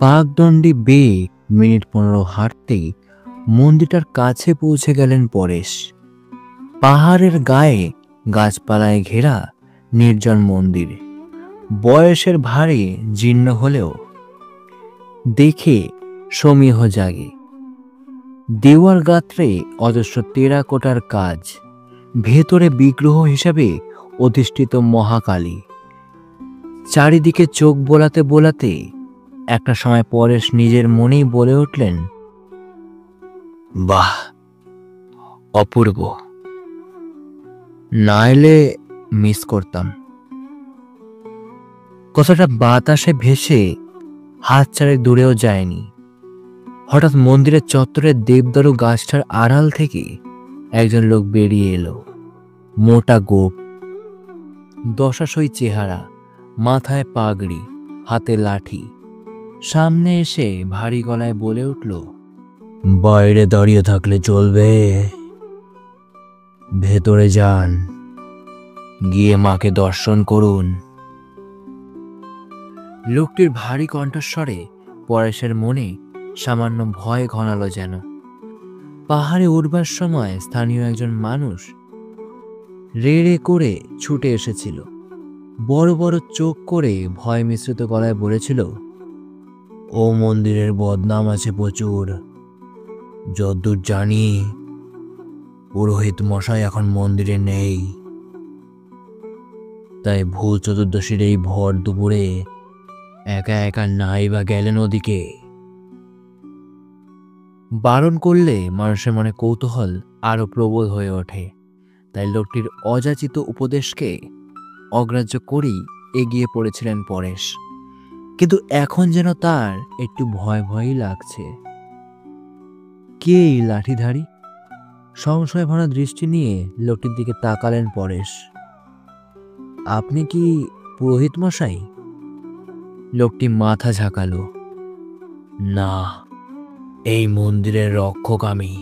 পাকদণ্ডী বেয়ে মিনিট 15 হাঁটতেই মন্দিরটার কাছে পৌঁছে গেলেন পরেশ। পাহাড়ের গায়ে গাছপালায় ঘেরা নির্জন মন্দির, বয়সের ভারে জীর্ণ হলেও দেখে সমীহ জাগে। দেওয়াল গাত্রে অজস্র টেরাকোটার কাজ, ভেতরে বিগ্রহ হিসাবে অধিষ্ঠিত মহাকালী। চারিদিকে চোখ বোলাতে বোলাতে একটা সময় পরেশ নিজের মনেই বলে উঠলেন, বাহ, অপূর্ব, না এলে মিস করতাম। কথাটা বাতাসে ভেসে হাত চারে দূরেও যায়নি। হঠাৎ মন্দিরের চত্বরের দেবদারু গাছটার আড়াল থেকে একজন লোক বেরিয়ে এলো। মোটা গোপ, দশাশই চেহারা, মাথায় পাগড়ি, হাতে লাঠি। সামনে এসে ভারী গলায় বলে উঠল, বাইরে দাঁড়িয়ে থাকলে চলবে? ভেতরে যান, গিয়ে মাকে দর্শন করুন। লোকটির ভারী কণ্ঠস্বরে পরেশের মনে সামান্য ভয় ঘনালো যেন। পাহাড়ে উঠবার সময় স্থানীয় একজন মানুষ রে রে করে ছুটে এসেছিল। বড় বড় চোখ করে ভয় মিশ্রিত গলায় বলেছিল, ও মন্দিরের বদনাম আছে প্রচুর। যদ্দূর জানি পুরোহিত মশাই এখন মন্দিরে নেই, তাই ভূত চতুর্দশীর এই ভর দুপুরে একা একা নাই বা গেলেন ওদিকে। বারণ করলে মানুষের মনে কৌতূহল আরো প্রবল হয়ে ওঠে, তাই লোকটির অযাচিত উপদেশকে অগ্রাহ্য করেই এগিয়ে পড়েছিলেন পরেশ। কিন্তু এখন যেন তার একটু ভয় ভয়ই লাগছে। কে এই লাঠিধারী? সংশয় ভরা দৃষ্টি নিয়ে লোকটির দিকে তাকালেন পরেশ। আপনি কি পুরোহিত মশাই? লোকটি মাথা ঝাঁকালো, না, এই মন্দিরের রক্ষক আমি।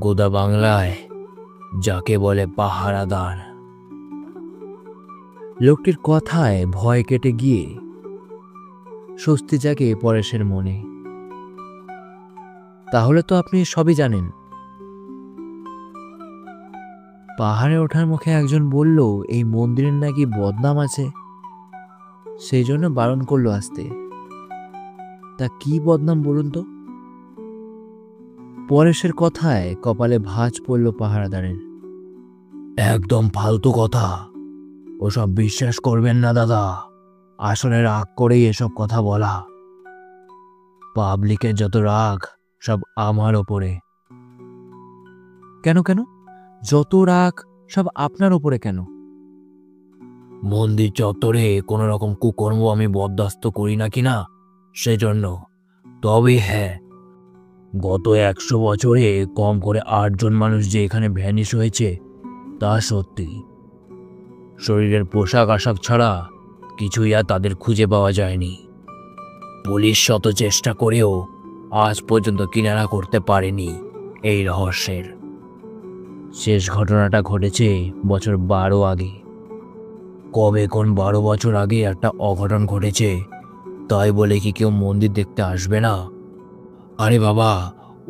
গোদা বাংলায় যাকে বলে পাহারাদার। লোকটির কথায় ভয় কেটে গিয়ে স্বস্তি জাগে পরেশের মনে। তাহলে তো আপনি সবই জানেন। পাহাড়ে ওঠার মুখে একজন বলল এই মন্দিরের নাকি বদনাম আছে, সেই জন্য বারণ করলো আসতে। তা কি বদনাম বলুন তো? পরেশের কথায় কপালে ভাঁজ পড়ল পাহারাদারের। একদম ফালতু কথা, ওসব বিশ্বাস করবেন না দাদা। আসলে রাগ করেই এসব কথা বলা। পাবলিকের যত রাগ সব আমার ওপরে। কেন কেন? যত রাগ সব আপনার ওপরে কেন? মন্দির চত্বরে কোনো রকম কুকর্ম আমি বরদাস্ত করি না কিনা সেজন্য। তবে হ্যাঁ, গত 100 বছরে কম করে 8 জন মানুষ যে এখানে ভ্যানিশ হয়েছে তা সত্যি। শরীরের পোশাক আশাক ছাড়া কিছুই আর তাদের খুঁজে পাওয়া যায়নি। পুলিশ শত চেষ্টা করেও আজ পর্যন্ত কিনারা করতে পারেনি এই রহস্যের। শেষ ঘটনাটা ঘটেছে বছর 12 আগে। কবে কোন 12 বছর আগে একটা অঘটন ঘটেছে, তাই বলে কি কেউ মন্দির দেখতে আসবে না? আরে বাবা,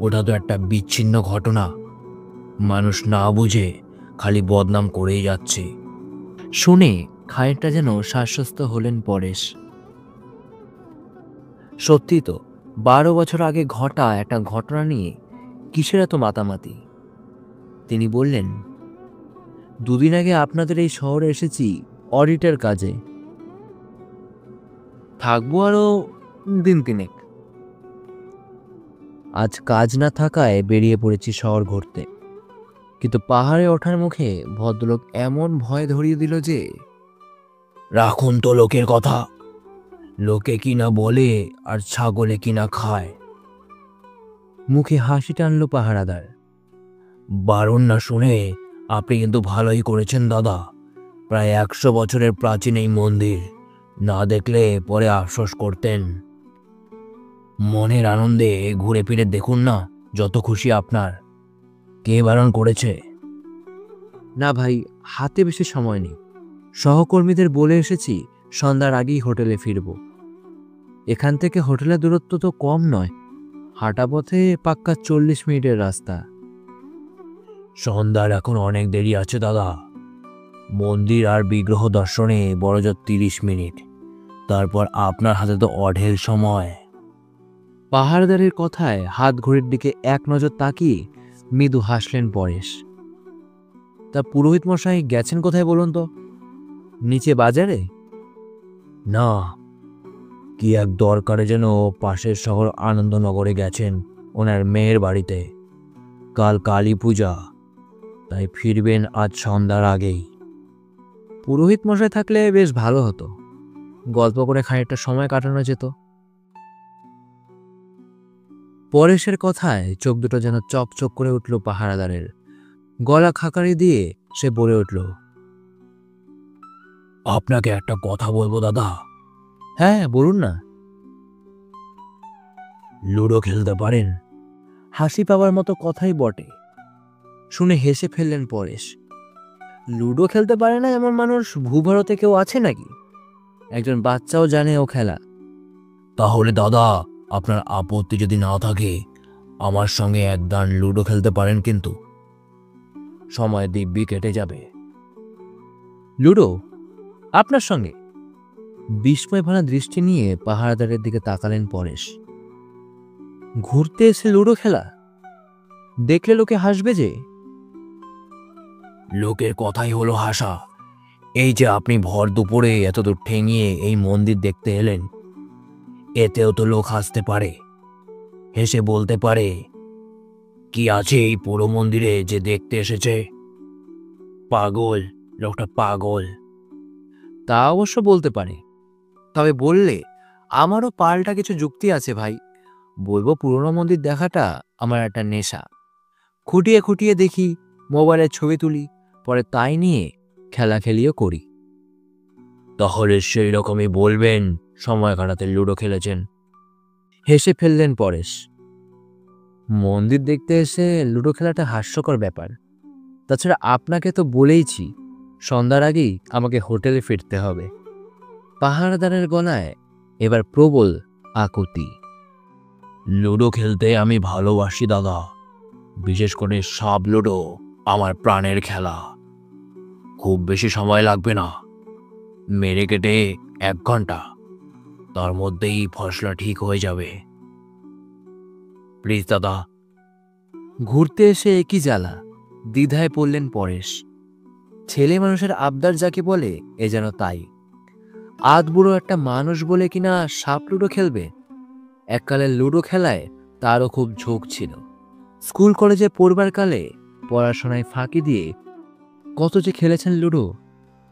ওটা তো একটা বিচ্ছিন্ন ঘটনা। মানুষ না বুঝে খালি বদনাম করেই যাচ্ছে। শুনে খানিকটা যেন শ্বাসস্ত হলেন পরেশ। সত্যি তো, 12 বছর আগে ঘটা একটা ঘটনা নিয়ে কিসের এত মাতামাতি? তিনি বললেন, 2 দিন আগে আপনাদের এই শহরে এসেছি অডিটের কাজে। থাকবো আরো 3 দিন। আজ কাজ না থাকায় বেরিয়ে পড়েছি শহর ঘুরতে। কিন্তু পাহাড়ে ওঠার মুখে ভদ্রলোক এমন ভয় ধরিয়ে দিল যে, রাখুন তো লোকের কথা। লোকে কিনা বলে আর ছাগলে কিনা খায়। মুখে হাসি টানল পাহারাদার। বারণ না শুনে আপনি কিন্তু ভালোই করেছেন দাদা। প্রায় 100 বছরের প্রাচীন এই মন্দির না দেখলে পরে আফসোস করতেন। মনের আনন্দে ঘুরে ফিরে দেখুন না, যত খুশি আপনার। কে বারণ করেছে? না ভাই, হাতে বেশি সময় নেই। সহকর্মীদের বলে এসেছি সন্ধ্যার আগেই হোটেলে ফিরব। এখান থেকে হোটেলের দূরত্ব তো কম নয়, হাঁটা পথে পাক্কা 40 মিনিটের রাস্তা। সন্ধ্যার এখন অনেক দেরি আছে দাদা। মন্দির আর বিগ্রহ দর্শনে বড়জোর 30 মিনিট, তারপর আপনার হাতে তো অঢেল সময়। পাহাড়দারের কথায় হাত ঘড়ির দিকে এক নজর তাকিয়ে মৃদু হাসলেন পরেশ। তা পুরোহিত মশাই গেছেন কোথায় বলুন তো? নিচে বাজারে? না, কি এক দরকারে যেন পাশের শহর আনন্দনগরে গেছেন ওনার মেয়ের বাড়িতে। কাল কালী পূজা, তাই ফিরবেন আজ সন্ধ্যার আগেই। পুরোহিত মশাই থাকলে বেশ ভালো হতো, গল্প করে খানিকটা সময় কাটানো যেত। পরেশের কথায় চোখ দুটো যেন চকচক করে উঠল পাহারাদারের। গলা খাকারি দিয়ে সে বলে উঠল, আপনাকে একটা কথা বলবো দাদা। হ্যাঁ বলুন না। লুডো খেলতে পারেন? হাসি পাওয়ার মতো কথাই বটে। শুনে হেসে ফেললেন পরেশ। লুডো খেলতে পারে না এমন মানুষ ভূভারতে কেউ আছে নাকি? একজন বাচ্চাও জানে ও খেলা। তাহলে দাদা, আপনার আপত্তি যদি না থাকে, আমার সঙ্গে এক দান লুডো খেলতে পারেন, কিন্তু সময় দিব্যি কেটে যাবে। লুডো আপনার সঙ্গে? বিস্ময় ভরা দৃষ্টি নিয়ে পাহারাদারের দিকে তাকালেন পরেশ। ঘুরতে এসে লুডো খেলা? দেখলে লোকে হাসবে যে। লোকের কথাই হলো হাসা। এই যে আপনি ভর দুপুরে এতদূর ঠেঙিয়ে এই মন্দির দেখতে এলেন, এতেও তো লোক হাসতে পারে, হেসে বলতে পারে, কি আছে এই পুরো মন্দিরে যে দেখতে এসেছে? পাগল, লোকটা পাগল। তা অবশ্য বলতে পারে, তবে বললে আমারও পাল্টা কিছু যুক্তি আছে ভাই। বলবো পুরনো মন্দির দেখাটা আমার একটা নেশা। খুঁটিয়ে খুঁটিয়ে দেখি, মোবাইলে ছবি তুলি, পরে তাই নিয়ে খেলা খেলিও করি। তাহলে সেই রকমই বলবেন সময় কাটাতে লুডো খেলেছেন। হেসে ফেললেন পরেশ। মন্দির দেখতে এসে লুডো খেলাটা হাস্যকর ব্যাপার। তাছাড়া আপনাকে তো বলেইছি, সন্ধ্যার আগেই আমাকে হোটেলে ফিরতে হবে। পাহারাদারের গলায় এবার প্রবল আকুতি। লুডো খেলতে আমি ভালোবাসি দাদা, বিশেষ করে সাপ লুডো আমার প্রাণের খেলা। খুব বেশি সময় লাগবে না, মেরে কেটে 1 ঘন্টা, তার মধ্যেই ফসলা ঠিক হয়ে যাবে। প্লিজ দাদা। ঘুরতে এসে একই জ্বালা, দ্বিধায় পড়লেন পরেশ। ছেলে মানুষের আবদার যাকে বলে এ যেন তাই। আধবুড়ো একটা মানুষ বলে কিনা সাপ লুডো খেলবে? এককালের লুডো খেলায় তারও খুব ঝোঁক ছিল। স্কুল কলেজে পড়বার কালে পড়াশোনায় ফাঁকি দিয়ে কত যে খেলেছেন লুডো।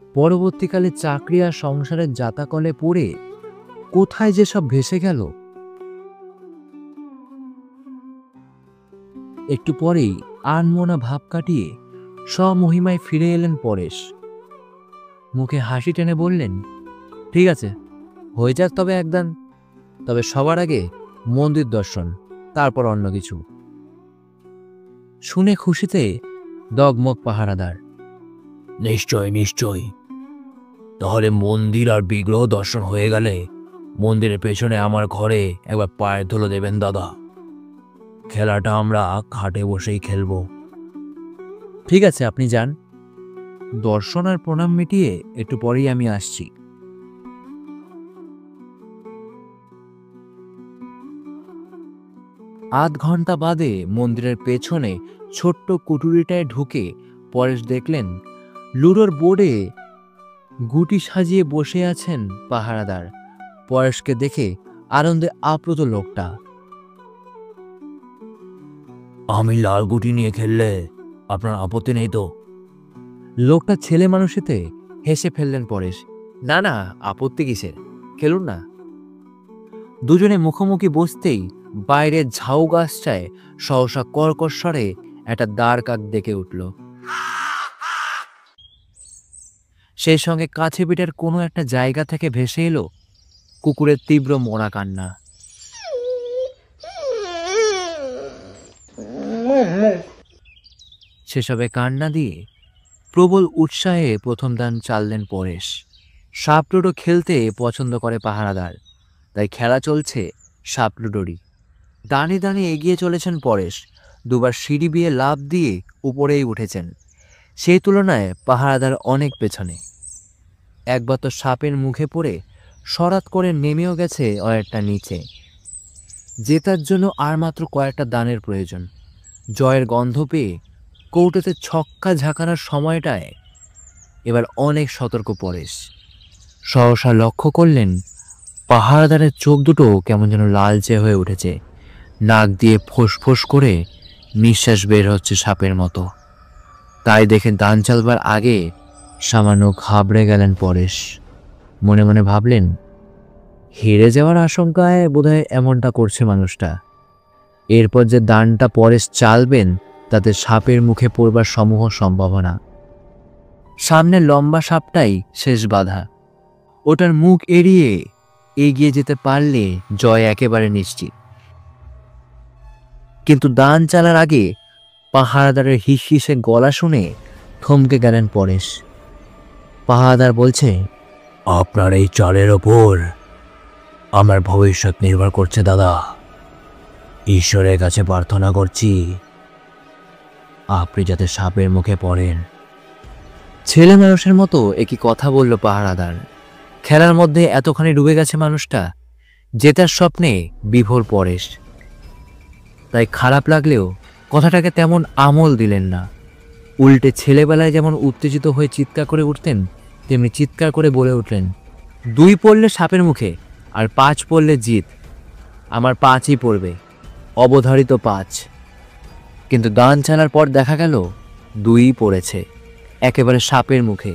পরবর্তীকালে চাকরি আর সংসারের জাতাকলে পড়ে কোথায় যে সব ভেসে গেল। একটু পরেই আনমনা ভাব কাটিয়ে স্বমহিমায় ফিরে এলেন পরেশ। মুখে হাসি টেনে বললেন, ঠিক আছে, হয়ে যাক তবে একদান। তবে সবার আগে মন্দির দর্শন, তারপর অন্য কিছু। শুনে খুশিতে দগমগ পাহারাদার। নিশ্চয় নিশ্চয়। তাহলে মন্দির আর বিগ্রহ দর্শন হয়ে গেলে মন্দিরের পেছনে আমার ঘরে একবার পায়ের ধুলো দেবেন দাদা। খেলাটা আমরা খাটে বসেই খেলবো। ঠিক আছে, আপনি যান। দর্শন আর প্রণাম মিটিয়ে একটু পরেই আমি আসছি। আধ ঘন্টা বাদে মন্দিরের পেছনে ছোট্ট কুটুরিটায় ঢুকে পরেশ দেখলেন লুডোর বোর্ডে গুটি সাজিয়ে বসে আছেন পাহারাদার। পরেশকে দেখে আনন্দে আপ্লুত লোকটা। আমি লাল গুটি নিয়ে খেললে আপনার আপত্তি নেই তো? লোকটা ছেলে মানুষেতে হেসে ফেললেন পরেশ। না না, আপত্তি কিসের, খেলুন না। দুজনে মুখোমুখি বসতেই বাইরের ঝাউ গাছটায় সহসা কর্কশ স্বরে একটা দাঁড় কাক ডেকে উঠল। সেই সঙ্গে কাছে পিঠের কোনো একটা জায়গা থেকে ভেসে এলো কুকুরের তীব্র মরা কান্না। সেসবে কান্না দিয়ে প্রবল উৎসাহে প্রথম দান চাললেন পরেশ। সাপ লুডো খেলতে পছন্দ করে পাহারাদার, তাই খেলা চলছে সাপ লুডোরই। দানে দানে এগিয়ে চলেছেন পরেশ। দুবার সিঁড়ি বিয়ে লাফ দিয়ে উপরেই উঠেছেন। সেই তুলনায় পাহারাদার অনেক পেছনে। একবার তো সাপের মুখে পড়ে সরাত করে নেমেও গেছে অনেকটা নিচে। জেতার জন্য আর মাত্র কয়েকটা দানের প্রয়োজন। জয়ের গন্ধ পেয়ে কৌটোতে ছক্কা ঝাঁকানোর সময়টায় এবার অনেক সতর্ক পরেশ। সহসা লক্ষ্য করলেন পাহারাদারের চোখ দুটো কেমন যেন লালচে হয়ে উঠেছে। নাক দিয়ে ফোঁস করে নিঃশ্বাস বের হচ্ছে সাপের মতো। তাই দেখে দান চালবার আগে সামান্য ঘাবড়ে গেলেন পরেশ। মনে মনে ভাবলেন, হেরে যাওয়ার আশঙ্কায় বোধহয় এমনটা করছে মানুষটা। এরপর যে দানটা পরেশ চালবেন তাতে সাপের মুখে পড়বার সমূহ সম্ভাবনা। সামনে লম্বা সাপটাই শেষ বাধা। ওটার মুখ এড়িয়ে এগিয়ে যেতে পারলে জয় একেবারে নিশ্চিত। কিন্তু দান চালার আগে পাহারাদারের হিসহিসে গলা শুনে থমকে গেলেন পরেশ। পাহারাদার বলছে, আপনার এই চালের ওপর আমার ভবিষ্যৎ নির্ভর করছে দাদা। ঈশ্বরের কাছে প্রার্থনা করছি আপনি যাতে সাপের মুখে পড়েন। ছেলে মানুষের মতো একই কথা বলল পাহারাদার। খেলার মধ্যে এতখানি ডুবে গেছে মানুষটা, জেতার স্বপ্নে বিভোর পরেশ। তাই খারাপ লাগলেও কথাটাকে তেমন আমল দিলেন না। উল্টে ছেলেবেলায় যেমন উত্তেজিত হয়ে চিৎকার করে উঠতেন, তেমনি চিৎকার করে বলে উঠলেন, 2 পড়লে সাপের মুখে আর 5 পড়লে জিত। আমার 5ই পড়বে, অবধারিত 5। কিন্তু দান চালার পর দেখা গেল 2ই পড়েছে, একেবারে সাপের মুখে।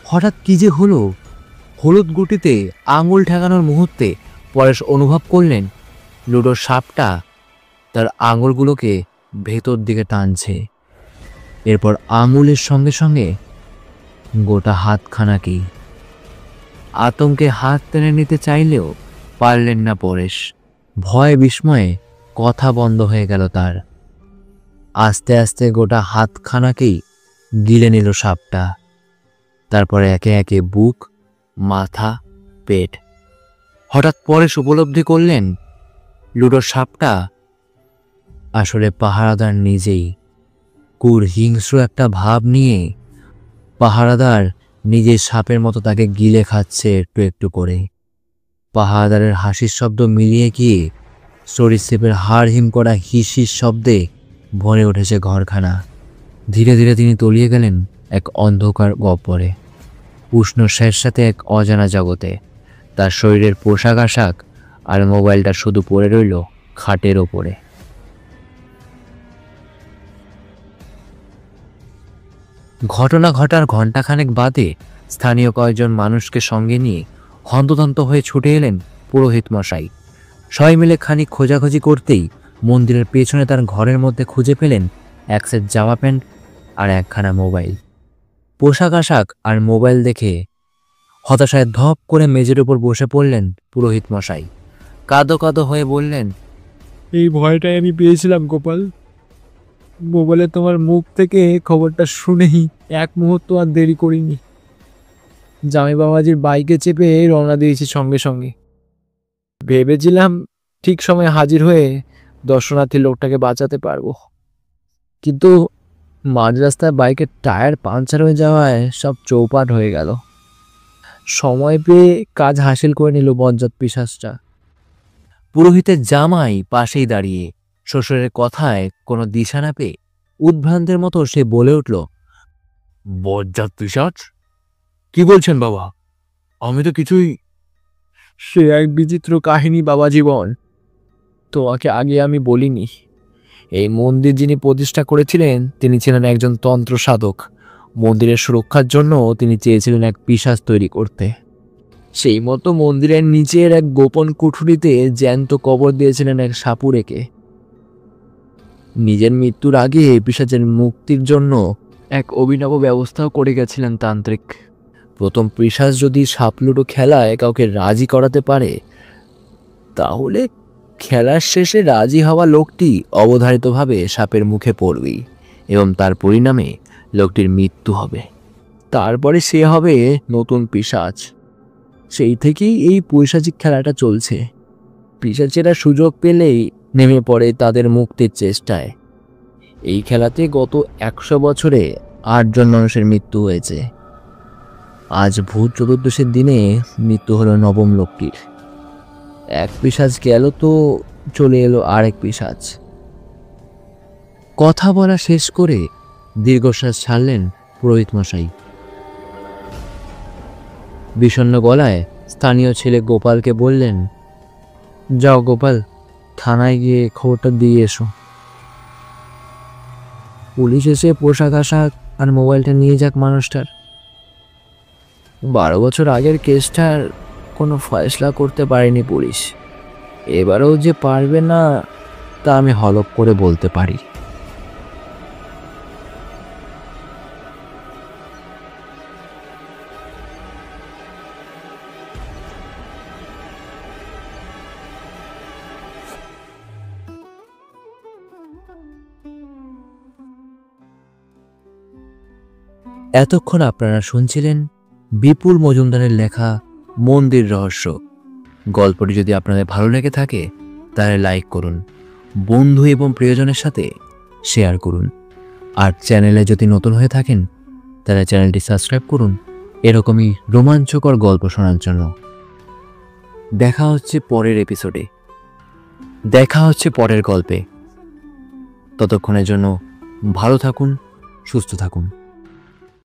হঠাৎ কি যে হলো! হলুদ গুটিতে আঙুল ঠেকানোর মুহূর্তে পরেশ অনুভব করলেন লুডোর সাপটা তার আঙুলগুলোকে ভেতর দিকে টানছে। এরপর আঙুলের সঙ্গে সঙ্গে গোটা হাতখানাকেই। আতঙ্কে হাত টেনে নিতে চাইলেও পারলেন না পরেশ। ভয় বিস্ময়ে কথা বন্ধ হয়ে গেল তার। আস্তে আস্তে গোটা হাতখানাকেই গিলে নিল সাপটা। তারপরে একে একে বুক, মাথা, পেট। হঠাৎ পরেশ উপলব্ধি করলেন লুডোর সাপটা আসলে পাহারাদার নিজেই। হিংস্র একটা ভাব নিয়ে পাহারাদার নিজের সাপের মতো তাকে গিলে খাচ্ছে একটু একটু করে। পাহারাদারের হাসির শব্দ মিলিয়ে গিয়ে সরীসৃপের হাড় হিম করা হিসির শব্দে ভরে উঠেছে ঘরখানা। ধীরে ধীরে তিনি তলিয়ে গেলেন এক অন্ধকার গহ্বরে, উষ্ণ স্যাঁতস্যাঁতে এক অজানা জগতে। তার শরীরের পোশাক আশাক আর মোবাইলটা শুধু পড়ে রইল খাটের ওপরে। ঘটনা ঘটার ঘণ্টাখানেক বাদে স্থানীয় কয়েকজন মানুষকে সঙ্গে নিয়ে হন্তদন্ত হয়ে ছুটে এলেন পুরোহিত মশাই। সবাই মিলে খানিক খোঁজাখুঁজি করতেই মন্দিরের পেছনে তার ঘরের মধ্যে খুঁজে পেলেন এক সেট জামা প্যান্ট আর একখানা মোবাইল। পোশাক আশাক আর মোবাইল দেখে হতাশায় ধপ করে মেঝের উপর বসে পড়লেন পুরোহিত মশাই। কাঁদো কাঁদো হয়ে বললেন, এই ভয়টাই আমি পেয়েছিলাম গোপাল। মোবাইলে তোমার মুখ থেকে খবরটা শুনেই এক মুহূর্ত আর দেরি করিনি। জামাই বাবাজির বাইকে চেপে রওনা দিয়েছি সঙ্গে সঙ্গে। ভেবেছিলাম ঠিক সময় হাজির হয়ে দর্শনার্থী লোকটাকে বাঁচাতে পারবো, কিন্তু মাঝ রাস্তায় বাইকের টায়ার পাংচার হয়ে যাওয়ায় সব চৌপাট হয়ে গেল। সময় পেয়ে কাজ হাসিল করে নিল বজ্জাত পিশাচটা। পুরোহিতের জামাই পাশেই দাঁড়িয়ে শ্বশুরের কথায় কোনো দিশা না পেয়ে উদ্ভ্রান্তের মতো সে বলে উঠল, বজ্জাত পিশাচ? কি বলছেন বাবা? আমি তো কিছুই। সে এক বিচিত্র কাহিনী বাবা জীবন, তোমাকে আগে আমি বলিনি। এই মন্দির যিনি প্রতিষ্ঠা করেছিলেন তিনি ছিলেন একজন তন্ত্র সাধক। মন্দিরের সুরক্ষার জন্য তিনি চেয়েছিলেন এক পিশাচ তৈরি করতে। সেই মতো মন্দিরের নিচের এক গোপন কুঠুরিতে জ্যান্ত কবর দিয়েছিলেন এক সাপুড়েকে। নিজের মৃত্যুর আগে পিশাচের মুক্তির জন্য এক অভিনব ব্যবস্থাও করে গেছিলেন তান্ত্রিক। প্রথম পিশাচ যদি সাপলুডো খেলায় কাউকে রাজি করাতে পারে, তাহলে খেলার শেষে রাজি হওয়া লোকটি অবধারিতভাবে সাপের মুখে পড়বেই এবং তার পরিণামে লোকটির মৃত্যু হবে। তারপরে সে হবে নতুন পিশাচ। সেই থেকেই এই পৈশাচিক খেলাটা চলছে। পিশাচেরা সুযোগ পেলেই নেমে পড়ে তাদের মুক্তির চেষ্টায়। এই খেলাতে গত 100 বছরে 8 জন মানুষের মৃত্যু হয়েছে। আজ ভূত চতুর্দশীর দিনে মৃত্যু হলো নবম লোকটির। এক পিশাচ গেল তো চলে এলো আরেক পিশাচ। কথা বলা শেষ করে দীর্ঘশ্বাস ছাড়লেন পুরোহিত মশাই। বিষণ্ণ গলায় স্থানীয় ছেলে গোপালকে বললেন, যাও গোপাল, থানায় গিয়ে খবরটা দিয়ে এসো। পুলিশ এসে পোশাক আশাক আর মোবাইলটা নিয়ে যাক মানুষটার। 12 বছর আগের কেসটার কোনো ফয়সলা করতে পারেনি পুলিশ। এবারেও যে পারবে না তা আমি হলফ করে বলতে পারি। এতক্ষণ আপনারা শুনছিলেন বিপুল মজুমদারের লেখা মন্দির রহস্য। গল্পটি যদি আপনাদের ভালো লেগে থাকে তাহলে লাইক করুন, বন্ধু এবং প্রিয়জনের সাথে শেয়ার করুন। আর চ্যানেলে যদি নতুন হয়ে থাকেন তাহলে চ্যানেলটি সাবস্ক্রাইব করুন এরকমই রোমাঞ্চকর গল্প শোনার জন্য। দেখা হচ্ছে পরের এপিসোডে, দেখা হচ্ছে পরের গল্পে। ততক্ষণের জন্য ভালো থাকুন, সুস্থ থাকুন।